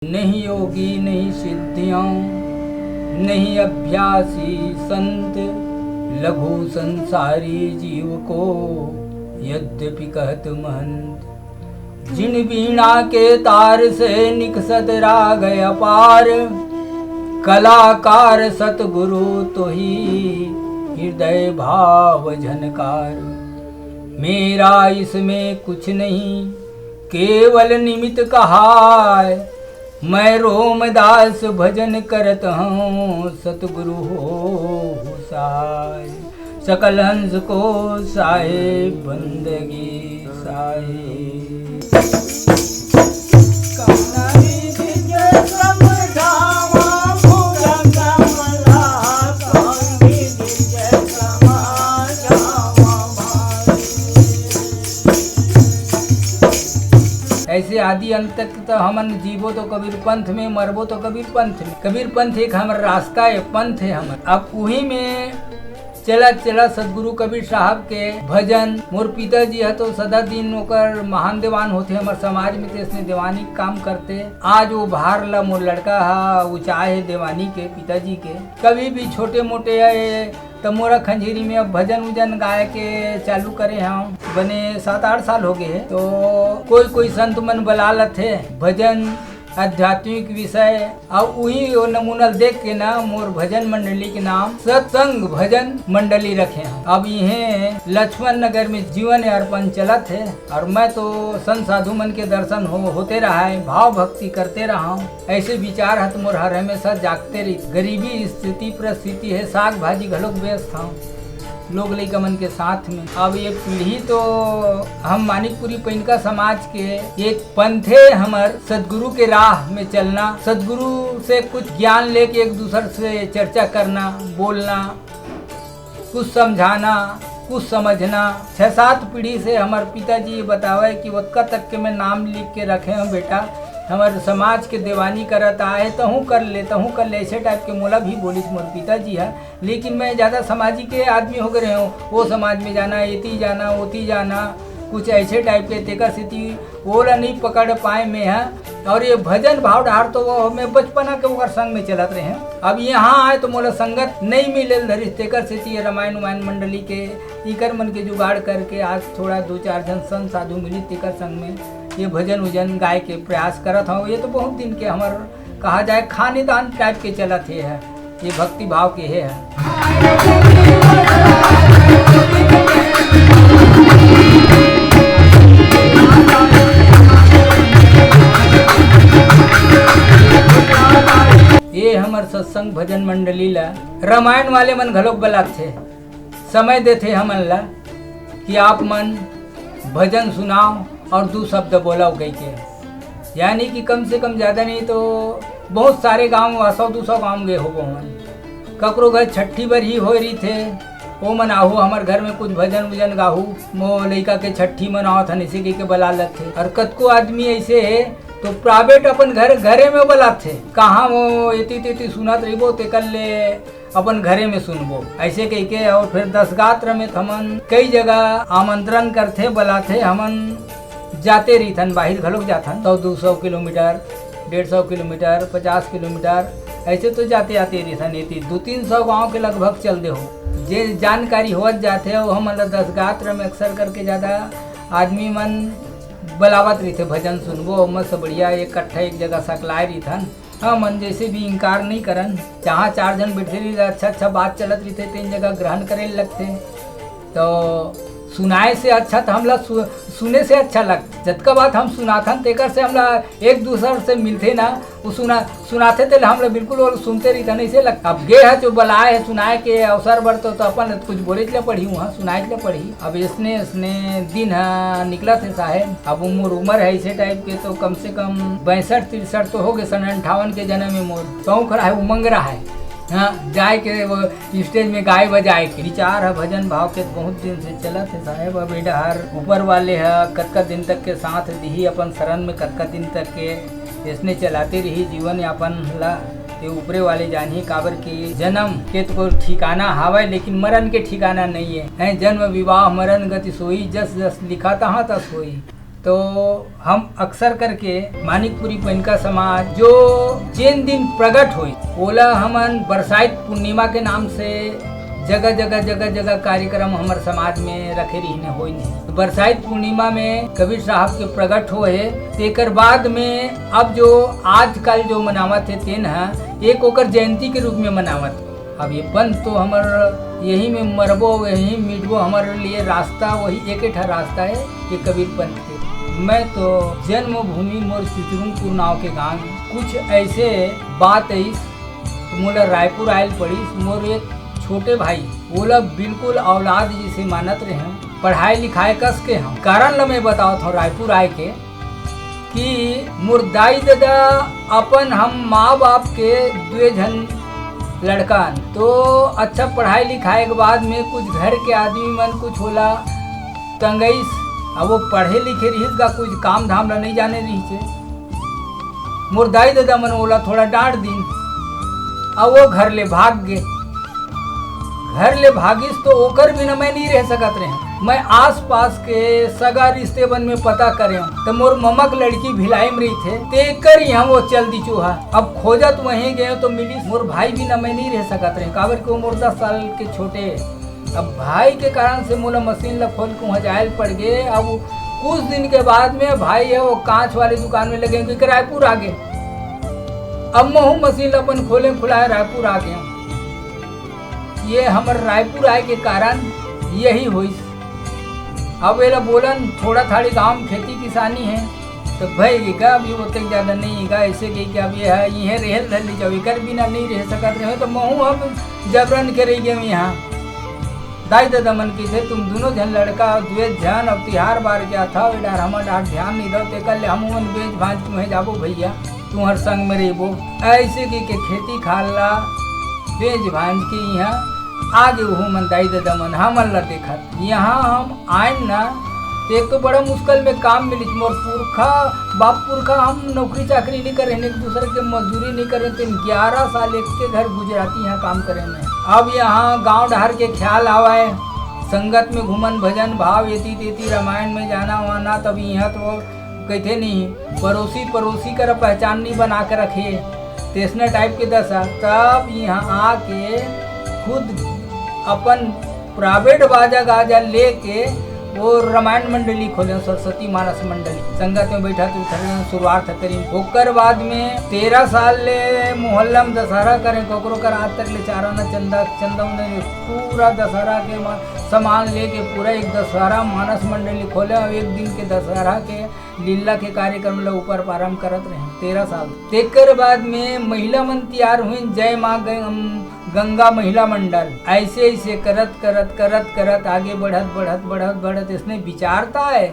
नहीं योगी नहीं सिद्धियाँ नहीं अभ्यासी संत, लघु संसारी जीव को यद्यपि कहत महंत। जिन बीणा के तार से निकसत राग अपार, कलाकार सतगुरु तो ही हृदय भाव झनकार। मेरा इसमें कुछ नहीं केवल निमित्त कहाय, मैं रोमदास भजन करत हूँ सतगुरु हो सहाय। सकल हंस को साहेब बंदगी साहेब। ऐसे आदि अंत तक तो हमन जीवो तो कबीर पंथ में, मरबो तो कबीर पंथ में। कबीर पंथ एक हमारा रास्ता है, पंथ है हमर। अब वही में चला चला सदगुरु कबीर साहब के भजन। मोर पिताजी है तो सदा दिन ओकर महान दीवान होते हमारे समाज में, तो इसने दीवानी काम करते। आज वो बाहर ला मोर लड़का है ऊंचाई है दीवानी के पिताजी के। कभी भी छोटे मोटे तो मोरा खंजीरी में अब भजन उजन गाय के चालू करे हम। बने 7-8 साल हो गए। तो कोई संत मन बलालत है भजन आध्यात्मिक विषय। अब वही वो नमूना देख के ना मोर भजन मंडली के नाम सत्संग भजन मंडली रखे हैं। अब ये लक्ष्मण नगर में जीवन अर्पण चलत है। और मैं तो संत साधु मन के दर्शन होते रहा है, भाव भक्ति करते रहा हूँ। ऐसे विचार है तो मोर हर हमेशा जागते रही। गरीबी स्थिति परिस्थिति है, साग भाजी घलोक व्यस्त हूँ लोग लइका मन के साथ में। अब ये पीढ़ी तो हम मानिकपुरी पैनका समाज के एक पंथे हमर सदगुरु के राह में चलना, सदगुरु से कुछ ज्ञान लेके एक दूसरे से चर्चा करना, बोलना, कुछ समझाना, कुछ समझना। 6-7 पीढ़ी से हमारे पिताजी बतावे कि वक्का तक के मैं नाम लिख के रखे हूँ बेटा, हमारे समाज के दीवानी करता है तो हूँ कर ले ऐसे टाइप के मोला भी बोली मोर पिताजी है। लेकिन मैं ज़्यादा समाजी के आदमी हो गए हूँ, वो समाज में जाना, एती जाना, ओती जाना, कुछ ऐसे टाइप के तेकर स्थिति ओला नहीं पकड़ पाए में है। और ये भजन भाव डार तो वो मैं बचपना के ओकर संग में चलत रहे हैं। अब यहाँ आए तो मोला संगत नहीं मिले धरी तेकर स्थिति रामायण उमायण मंडली के इकर मन के जुगाड़ करके आज थोड़ा 2-4 जन संत साधु मिली तेकर संग में ये भजन उजन गाय के प्रयास करत हूँ। ये तो बहुत दिन के हमार कहा जाए खानेदान टाइप के चलत है, ये भक्ति भाव के है। ये हमार सत्संग भजन मंडली ला रामायण वाले मन घलोक बलात थे, समय देते हमन ला कि आप मन भजन सुनाओ और 2 शब्द बोलाओ गई के। यानी कि कम से कम ज़्यादा नहीं तो बहुत सारे गांव 100-200 गांव गए हो मन। ककरो घर छठी बर ही हो रही थे, वो मन आहू हमारे घर में कुछ भजन उजन गाहू। मो लड़का के छठी मनावत हन ऐसे के बला लेते। और कतको आदमी ऐसे है तो प्राइवेट अपन घरे में बलात थे, कहाँ वो एती सुनत रहीबो ते कर ले अपन घरे में सुनबो ऐसे कह के। और फिर 10 गात्र में हमन कई जगह आमंत्रण करते बलाते, हमन जाते रहीथन, बाहर घलोक जाथन 100-200 किलोमीटर, 150 किलोमीटर, 50 किलोमीटर ऐसे तो जाते आते रहीथन। एती 200-300 गाँव के लगभग चल दे हो। जे जानकारी होत जाते हो हम 10 गात्र में अक्सर करके ज़्यादा आदमी मन बलावत रही थे भजन सुनबो। मस्त बढ़िया इकट्ठा एक जगह सकलाए रही थन। हाँ मन जैसे भी इनकार नहीं करन, जहाँ 4 जन बैठे रही अच्छा बात चलत रही थे 3 जगह ग्रहण करे लगते। तो सुनाए से अच्छा तो हमला सुने से अच्छा लगता। जतका बात हम सुनाथन तेकर से हमला एक दूसरे से मिलते ना, वो सुनाते थे हमला बिल्कुल और सुनते रही था नहीं से लगता। अब गे है जो बलाए है सुनाए के अवसर बढ़ तो अपन कुछ बोले के लिए पढ़ी वहाँ सुनाए के लिए पढ़ी। अब इसने दिन निकला थे साहेब। अब उम्र है ऐसे टाइप के तो कम से कम 62-63 तो हो गए। 58 के जन्म में मोर शौक रहा है, उमंग रहा है हाँ जाए के वो स्टेज में गाय बजाए के। विचार है भजन भाव के बहुत दिन से चला थे साहेब। अब हर ऊपर वाले है कतका दिन तक के साथ दी अपन शरण में, कतका दिन तक के इसने चलाते रही जीवन यापन ला। ये ऊपरे वाले जानी काबर के जन्म के तो ठिकाना हावे लेकिन मरण के ठिकाना नहीं है। जन्म विवाह मरण गति सोई, जस जस लिखा तहाँ तस होई। तो हम अक्सर करके मानिकपुरी पनिका समाज जो जिन दिन प्रकट हुई ओला हमन बरसाइत पूर्णिमा के नाम से जगह जगह कार्यक्रम हमारे समाज में रखे रही हो तो बरसाइत पूर्णिमा में कबीर साहब के प्रकट हो है तेकर बाद में अब जो आजकल जो मनावत है तेन एक ओकर जयंती के रूप में मनावत। अब ये पंथ तो हमार यही में मरबो यही मिटबो हमारे लिए रास्ता वही एक रास्ता है ये कबीर पंथ के। मैं तो जन्मभूमि मोर चितरुंगपुर नाव के गांव कुछ ऐसे बात है मोला रायपुर आयल पड़ी। मोर एक छोटे भाई बोला बिल्कुल औलाद जिसे मानत रहे पढ़ाई लिखाई कस के हम कारण ला मैं बताओ था रायपुर आए के कि मोर दाई दादा अपन हम माँ बाप के 2 जन लड़का तो अच्छा पढ़ाई लिखाई के बाद में कुछ घर के आदमी मन कुछ होला तंगईस अब वो पढ़े लिखे रही का कुछ काम धाम ला नहीं जाने रही थे। मोर दाई दादा मन बोला थोड़ा डांट दिन अब वो घर ले भाग गए। घर ले भागिस तो ओकर बिना मैं नहीं रह सकत रहे। मैं आस पास के सगा रिश्ते बन में पता करे तो मोर ममक लड़की भिलाई में रही थे तेकर यहाँ वो चल दी चूहा। अब खोजत वहीं गए तो मिली मोर भाई बिना मैं नहीं रह सकत रहे काबर को मोर 10 साल के छोटे। अब भाई के कारण से मोला मशीन ला खोल के वहाँ जायल पड़ गए। अब कुछ दिन के बाद में भाई है वो कांच वाली दुकान में लगे क्योंकि रायपुर आ गए। अब मैं मशीन अपन खोले खुलाए रायपुर आ गए। ये हमारे रायपुर आए के कारण यही हुई। अब ये बोलन थोड़ा थाड़ी गाँव में खेती किसानी है तो भाई का अभी उतने ज़्यादा नहीं है ऐसे कही कि अब ये है ये रेहल धर ली जाओ कर बिना नहीं रह सकते रहे तो महू अब जबरन के रही गए यहाँ। दाई दादा मन की थे तुम दोनों जन लड़का 2 जन अब तिहार बार क्या था वे डार हमार डार ध्यान नहीं दो ते कल हम बेच भाज तुम्हें जाबो भैया तुम्हार संग में रहो ऐसे की के खेती खाला बेच भाज के यहाँ आगे वो मन दाई दादा मन हमन ला देखा यहाँ हम आए ना एक तो बड़ा मुश्किल में काम मिली मोर पुरखा बाप पुरखा हम नौकरी चाकरी नहीं करे एक दूसरे के मजदूरी नहीं करे तो 11 साल एक के घर गुजराती यहाँ काम करे में। अब यहाँ गांव डहर के ख्याल आवाए संगत में घूमन भजन भाव येती तेती रामायण में जाना वाना तब यहाँ तो कहते नहीं पड़ोसी कर पहचान नहीं बना के रखे तेसने टाइप के दशा। तब यहाँ आके खुद अपन प्राइवेट बाजा गाजा लेके वो रामायण मंडली खोले सरस्वती मानस मंडली संगत में बैठा तो शुरुआत करी। ओकर बाद में 13 साल ले मोहल्ला में दशहरा करें कोकरो कर आज तक ले चारा न चंदा पूरा दशहरा के सामान लेके पूरा एक दशहरा मानस मंडली खोले और एक दिन के दशहरा के लीला के कार्यक्रम ला ऊपर प्रारंभ करत रहे 13 साल। तेकर बाद में महिला मन तैयार हुई जय माँ गंगा महिला मंडल ऐसे करत आगे बढ़त इसने विचारता है